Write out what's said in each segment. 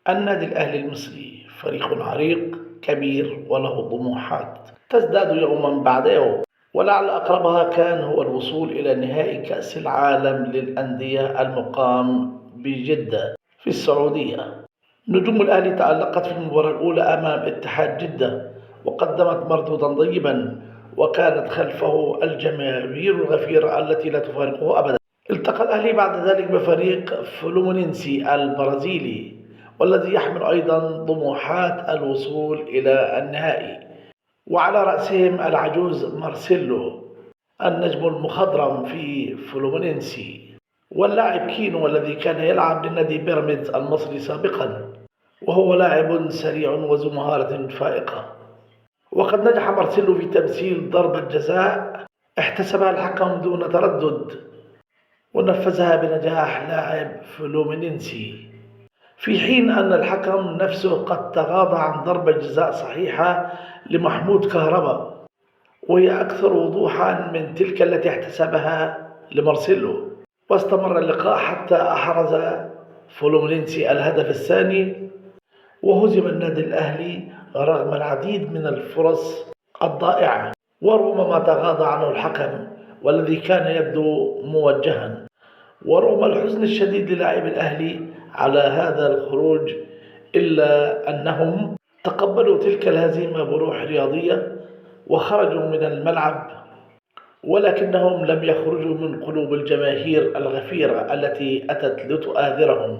النادي الأهلي المصري فريق عريق كبير وله طموحات تزداد يوما بعد يوم، ولعل أقربها كان هو الوصول إلى نهائي كأس العالم للأندية المقام بجدة في السعودية. نجوم الأهلي تألقت في المباراة الأولى أمام اتحاد جدة وقدمت مردودا طيبا، وكانت خلفه الجماهير الغفيرة التي لا تفارقه أبدا. التقى الأهلي بعد ذلك بفريق فلومينينسي البرازيلي، والذي يحمل أيضا طموحات الوصول إلى النهائي، وعلى رأسهم العجوز مارسيلو النجم المخضرم في فلومينينسي، واللاعب كينو الذي كان يلعب لنادي بيراميدز المصري سابقا، وهو لاعب سريع وذو مهارة فائقة. وقد نجح مارسيلو في تمثيل ضربة جزاء احتسبها الحكم دون تردد، ونفذها بنجاح لاعب فلومينينسي، في حين أن الحكم نفسه قد تغاضى عن ضربة جزاء صحيحة لمحمود كهربا، وهي أكثر وضوحا من تلك التي احتسبها لمارسيلو. واستمر اللقاء حتى أحرز فلومينينسي الهدف الثاني، وهزم النادي الأهلي رغم العديد من الفرص الضائعة، ورغم ما تغاضى عنه الحكم والذي كان يبدو موجها، ورغم الحزن الشديد للاعبي الأهلي على هذا الخروج، إلا أنهم تقبلوا تلك الهزيمة بروح رياضية وخرجوا من الملعب، ولكنهم لم يخرجوا من قلوب الجماهير الغفيرة التي أتت لتؤازرهم،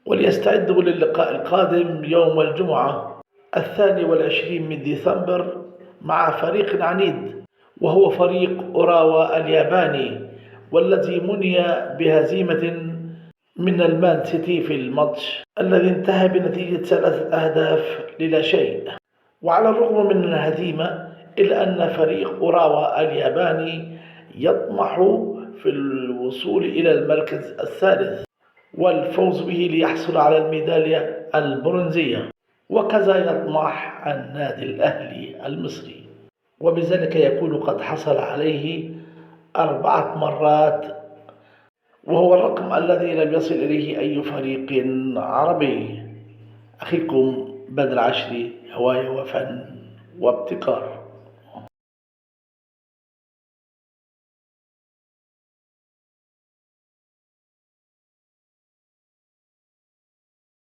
وليستعدوا للقاء القادم يوم الجمعة 22 من ديسمبر مع فريق عنيد، وهو فريق أوراوا الياباني، والذي مني بهزيمة من المان سيتي في الماتش الذي انتهى بنتيجة 3 أهداف للا شيء. وعلى الرغم من الهزيمة، إلا أن فريق أوراوا الياباني يطمح في الوصول إلى المركز الثالث والفوز به ليحصل على الميدالية البرونزية، وكذا يطمح النادي الأهلي المصري، وبذلك يكون قد حصل عليه 4 مرات، وهو الرقم الذي لم يصل إليه أي فريق عربي. أخيكم بدر عشري، هواية وفن وابتكار.